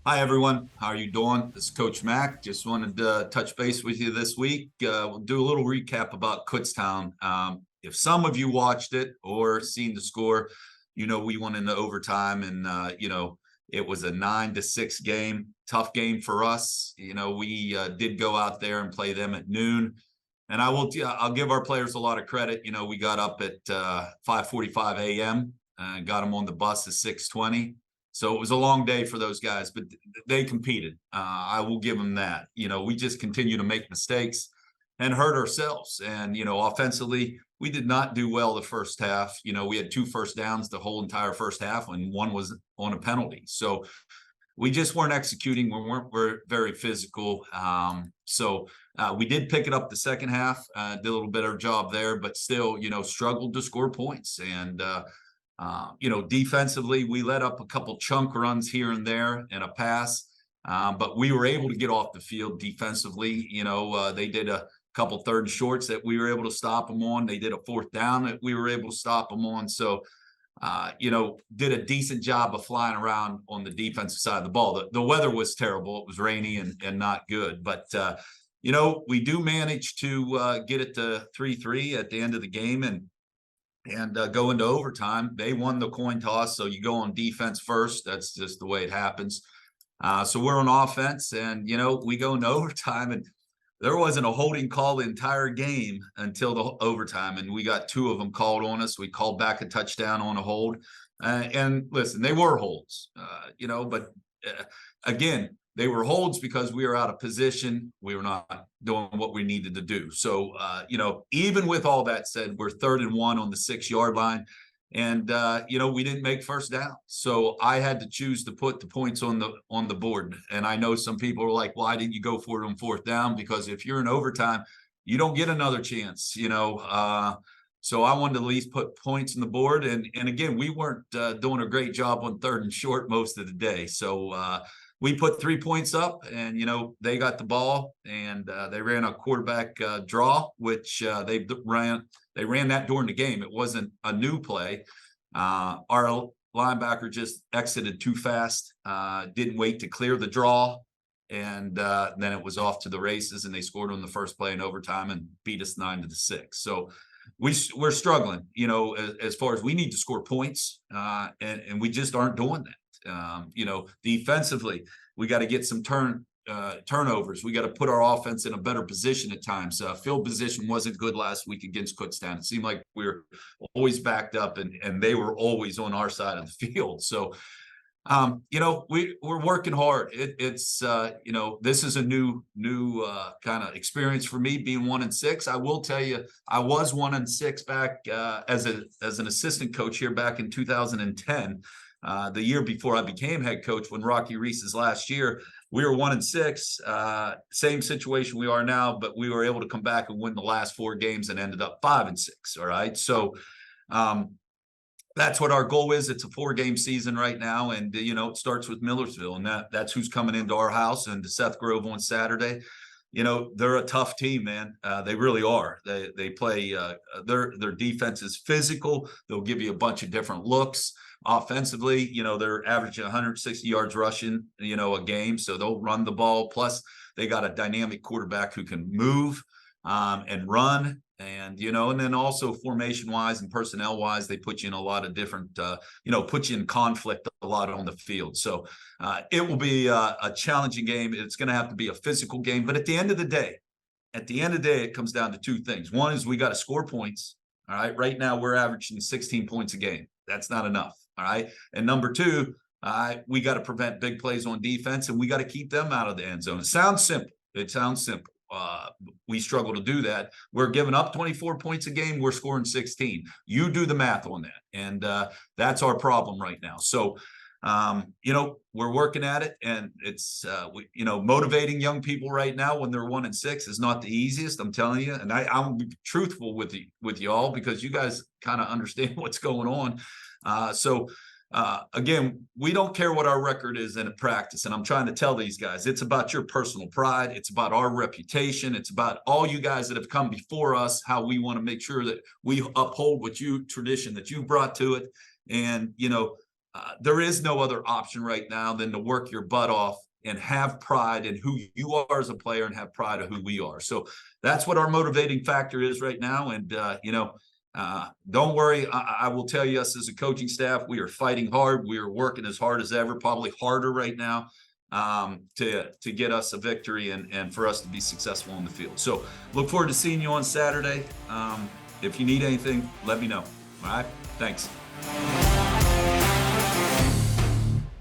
Hi, everyone. How are you doing? This is Coach Mack. Just wanted to touch base with you this week. We'll do a little recap about Kutztown. If some of you watched it or seen the score, we went into overtime and, it was a 9-6 game, tough game for us. We did go out there and play them at noon. And I'll give our players a lot of credit. We got up at 5:45 a.m. and got them on the bus at 6:20. So it was a long day for those guys, but they competed. I will give them that. We just continue to make mistakes and hurt ourselves. And, offensively, we did not do well the first half. We had 2 first downs the whole entire first half, and one was on a penalty. So we just weren't executing. We're very physical. We did pick it up the second half, did a little better job there, but still, struggled to score points. And, defensively, we let up a couple chunk runs here and there and a pass, but we were able to get off the field defensively. They did a couple third and shorts that we were able to stop them on. They did a fourth down that we were able to stop them on. So, did a decent job of flying around on the defensive side of the ball. The weather was terrible. It was rainy and not good, but, we do manage to get it to 3-3 at the end of the game and go into overtime. They won the coin toss, so you go on defense first. That's just the way it happens. So we're on offense, and we go into overtime, and there wasn't a holding call the entire game until the overtime, and we got 2 of them called on us. We called back a touchdown on a hold, and listen, they were holds, but again, they were holds because we were out of position. We were not doing what we needed to do. So, even with all that said, we're 3rd and 1 on the 6-yard line. And, we didn't make first down. So I had to choose to put the points on the board. And I know some people are like, why didn't you go for it on 4th down? Because if you're in overtime, you don't get another chance, So I wanted to at least put points on the board. And again, we weren't doing a great job on 3rd and short most of the day. So, we put 3 points up, and they got the ball, and they ran a quarterback draw, which they ran that during the game. It wasn't a new play. Our linebacker just exited too fast, didn't wait to clear the draw, and then it was off to the races, and they scored on the first play in overtime and beat us 9-6. So we're struggling, as far as we need to score points, and we just aren't doing that. Defensively, we got to get some turnovers. We got to put our offense in a better position at times. Field position wasn't good last week against Kutztown. It seemed like we were always backed up, and they were always on our side of the field. So, we're working hard. It's this is a new kind of experience for me, being 1-6. I will tell you, I was 1-6 back as an assistant coach here back in 2010. The year before I became head coach, when Rocky Reese's last year, we were 1-6, same situation we are now, but we were able to come back and win the last 4 games and ended up 5-6. All right. So, that's what our goal is. It's a 4-game season right now. And, it starts with Millersville, and that's who's coming into our house, and to Seth Grove on Saturday. They're a tough team, man. They really are. They play, their defense is physical. They'll give you a bunch of different looks. Offensively, they're averaging 160 yards rushing, a game. So they'll run the ball. Plus, they got a dynamic quarterback who can move and run. And, and then also formation wise and personnel wise, they put you in a lot of different, put you in conflict a lot on the field. So it will be a challenging game. It's going to have to be a physical game. But at the end of the day, it comes down to 2 things. One is we got to score points. All right. Right now, we're averaging 16 points a game. That's not enough. All right. And number 2, we got to prevent big plays on defense, and we got to keep them out of the end zone. It sounds simple. We struggle to do that. We're giving up 24 points a game. We're scoring 16. You do the math on that. And that's our problem right now. So, we're working at it, and it's, motivating young people right now when they're 1-6 is not the easiest. I'm telling you. And I'm truthful with you all, because you guys kind of understand what's going on. Again, we don't care what our record is in a practice. And I'm trying to tell these guys, it's about your personal pride. It's about our reputation. It's about all you guys that have come before us, how we want to make sure that we uphold tradition that you brought to it. And, there is no other option right now than to work your butt off and have pride in who you are as a player and have pride of who we are. So that's what our motivating factor is right now. And, don't worry. I will tell you, us as a coaching staff, we are fighting hard. We are working as hard as ever, probably harder right now, to get us a victory and for us to be successful on the field. So look forward to seeing you on Saturday. If you need anything, let me know. All right. Thanks.